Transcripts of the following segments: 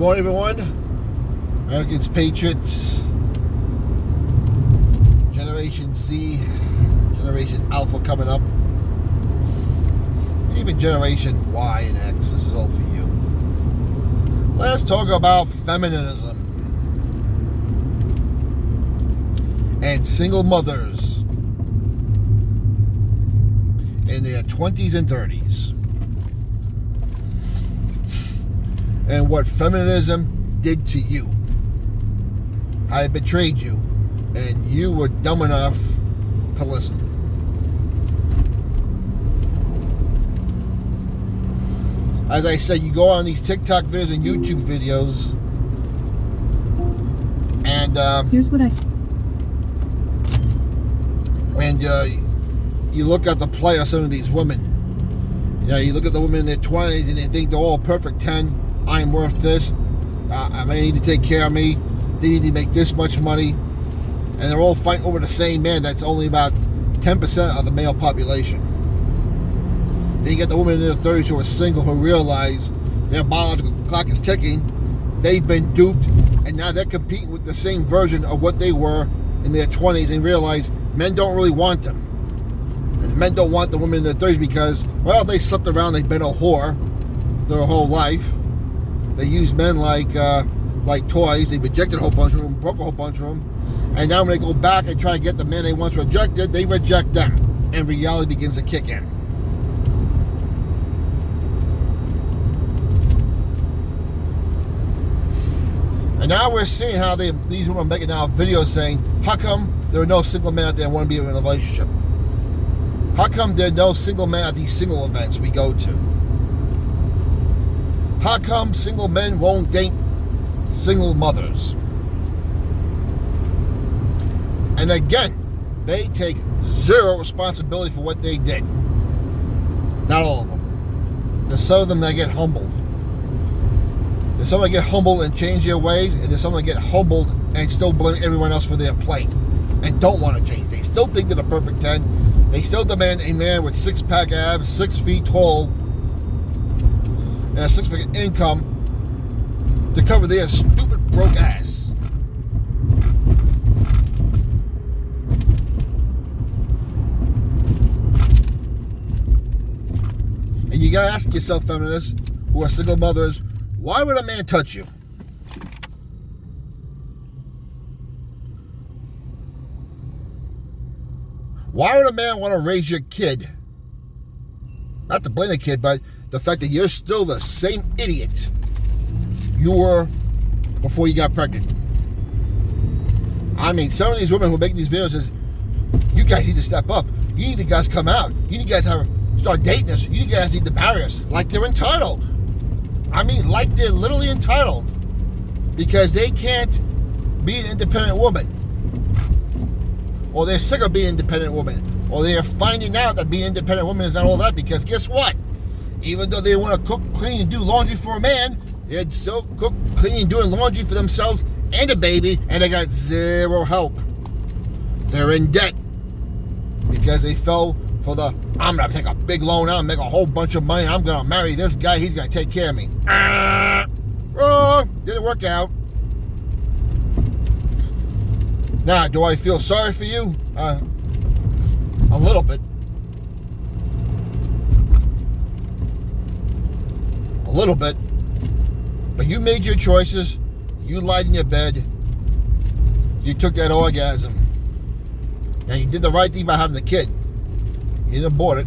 morning, everyone. Americans, Patriots, Generation Z, Generation Alpha coming up, even Generation Y and X. This is all for you. Let's talk about feminism and single mothers in their 20s and 30s. And what feminism did to you. How it betrayed you. And you were dumb enough to listen. As I said, you go on these TikTok videos and YouTube videos, and here's what you look at the plight of some of these women. You look at the women in their 20s and they think they're all perfect 10. I'm worth this. I need to take care of me. They need to make this much money. And they're all fighting over the same man that's only about 10% of the male population. Then you get the women in their 30s who are single, who realize their biological clock is ticking. They've been duped, and now they're competing with the same version of what they were in their 20s and realize men don't really want them. And men don't want the women in their 30s because, well, they slept around, they've been a whore their whole life. They use men like toys. They rejected a whole bunch of them, broke a whole bunch of them. And now when they go back and try to get the men they once rejected, they reject them. And reality begins to kick in. And now we're seeing how these women are making now videos saying, how come there are no single men out there that want to be in a relationship? How come there are no single men at these single events we go to? How come single men won't date single mothers? And again, they take zero responsibility for what they did. Not all of them. There's some of them that get humbled. There's some that get humbled and change their ways, and there's some that get humbled and still blame everyone else for their plight and don't want to change. They still think they're the perfect 10. They still demand a man with six-pack abs, 6 feet tall, and a 6-figure income to cover their stupid broke ass. And you gotta ask yourself, feminists who are single mothers, why would a man touch you? Why would a man want to raise your kid? Not to blame the kid, but the fact that you're still the same idiot you were before you got pregnant. I mean, some of these women who are making these videos says, you guys need to step up. You need to guys come out. You need guys to start dating us. You guys need to marry us. Like they're entitled. I mean, like they're literally entitled. Because they can't be an independent woman. Or they're sick of being an independent woman. Or they're finding out that being an independent woman is not all that. Because guess what? Even though they want to cook, clean, and do laundry for a man, they're still cook, cleaning, and doing laundry for themselves and a baby, and they got zero help. They're in debt because they fell for the, I'm going to take a big loan out and make a whole bunch of money. I'm going to marry this guy. He's going to take care of me. Wrong. Didn't work out. Now, do I feel sorry for you? A little bit. A little bit. But you made your choices. You lied in your bed. You took that orgasm. And you did the right thing by having the kid. You didn't abort it.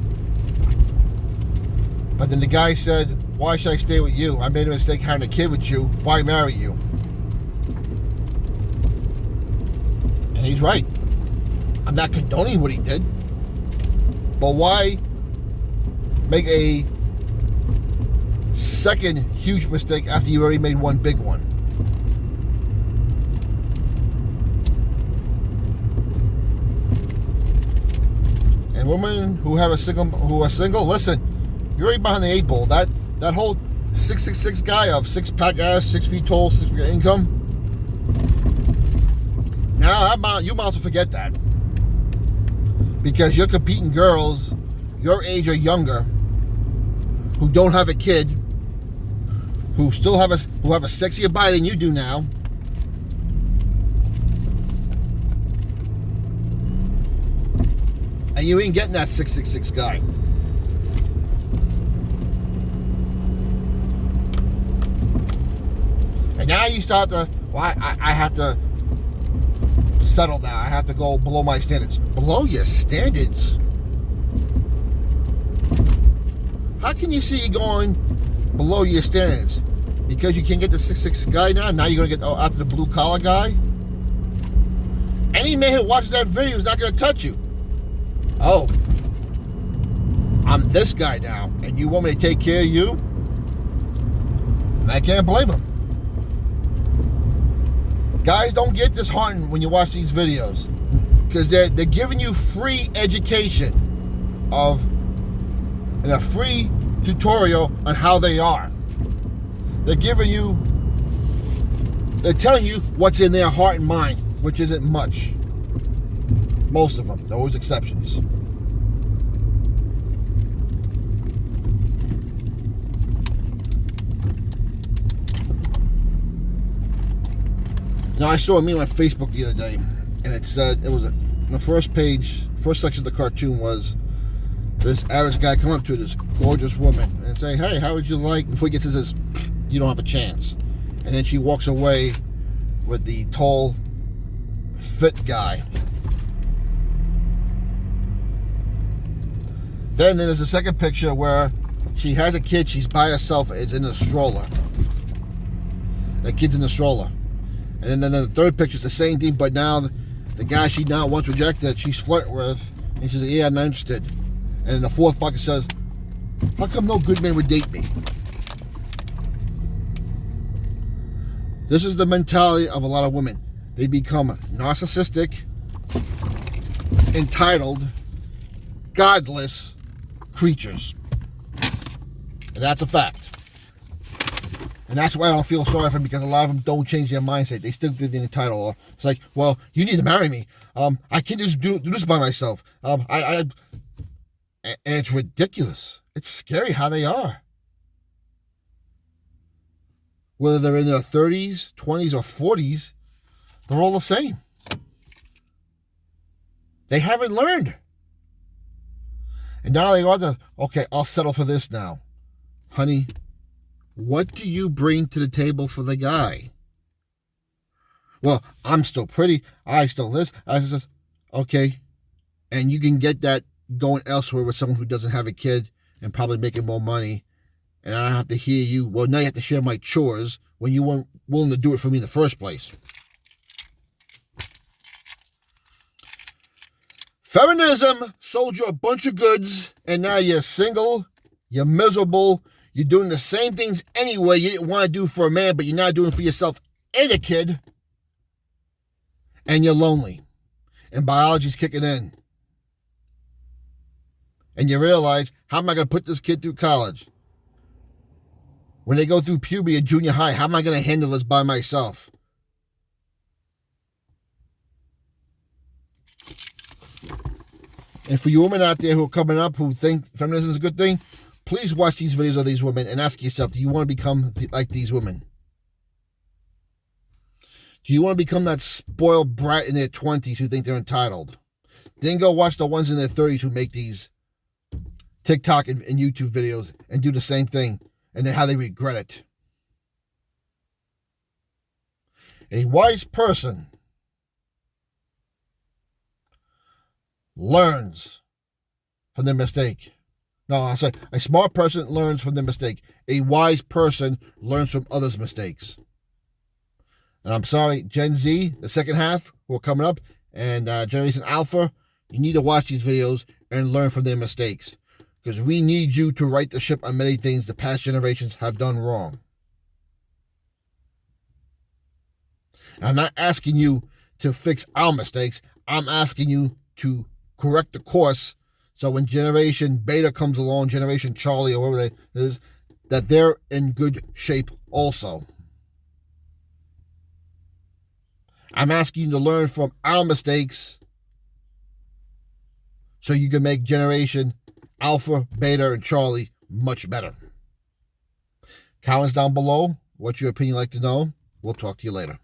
But then the guy said, why should I stay with you? I made a mistake having a kid with you. Why marry you? And he's right. I'm not condoning what he did. But why make a second huge mistake after you already made one big one? And women who are single, listen, you're already behind the 8 ball. That whole 666 guy of 6-pack ass, 6 feet tall, 6-figure income. Now you might as well forget that. Because you're competing girls your age or younger who don't have a kid, who have a sexier body than you do now. And you ain't getting that 666 guy. And now you start to, well, I have to settle down. I have to go below my standards. Below your standards? How can you see you going below your standards? Because you can't get the 6'6" guy now? Now you're going to get after the blue collar guy? Any man who watches that video is not going to touch you. Oh, I'm this guy now, and you want me to take care of you? And I can't blame him. Guys, don't get disheartened when you watch these videos, because they're giving you free education and a free tutorial on how they are. They're telling you what's in their heart and mind, which isn't much. Most of them. There are always exceptions. Now, I saw a meme on Facebook the other day, and it said, the first section of the cartoon was this average guy come up to this gorgeous woman and say, hey, how would you like, before he gets to this, you don't have a chance. And then she walks away with the tall, fit guy. Then there's a second picture where she has a kid, she's by herself, it's in a stroller. That kid's in the stroller. And then the third picture is the same thing, but now the guy she now once rejected, she's flirting with, and she's like, yeah, I'm not interested. And then the fourth bucket says, how come no good man would date me? This is the mentality of a lot of women. They become narcissistic, entitled, godless creatures. And that's a fact. And that's why I don't feel sorry for them, because a lot of them don't change their mindset. They still think they're entitled. It's like, well, you need to marry me. I can't just do this by myself. And it's ridiculous. It's scary how they are. Whether they're in their 30s, 20s, or 40s, they're all the same. They haven't learned. And now they are okay, I'll settle for this now. Honey, what do you bring to the table for the guy? Well, I'm still pretty. I still this. I just, okay. And you can get that going elsewhere with someone who doesn't have a kid and probably making more money. And I don't have to hear you. Well, now you have to share my chores when you weren't willing to do it for me in the first place. Feminism sold you a bunch of goods, and now you're single, you're miserable, you're doing the same things anyway you didn't want to do for a man, but you're not doing for yourself and a kid, and you're lonely, and biology's kicking in. And you realize, how am I going to put this kid through college? When they go through puberty at junior high, how am I going to handle this by myself? And for you women out there who are coming up who think feminism is a good thing, please watch these videos of these women and ask yourself, do you want to become like these women? Do you want to become that spoiled brat in their 20s who think they're entitled? Then go watch the ones in their 30s who make these TikTok and YouTube videos and do the same thing, and then how they regret it. A wise person learns from their mistake. No, I'm sorry. A smart person learns from their mistake. A wise person learns from others' mistakes. And I'm sorry, Gen Z, the second half, who are coming up, and Generation Alpha, you need to watch these videos and learn from their mistakes. Because we need you to right the ship on many things the past generations have done wrong. And I'm not asking you to fix our mistakes. I'm asking you to correct the course, so when Generation Beta comes along, Generation Charlie, or whatever it is, that they're in good shape also. I'm asking you to learn from our mistakes so you can make Generation Alpha, Beta, and Charlie much better. Comments down below. What's your opinion like to know? We'll talk to you later.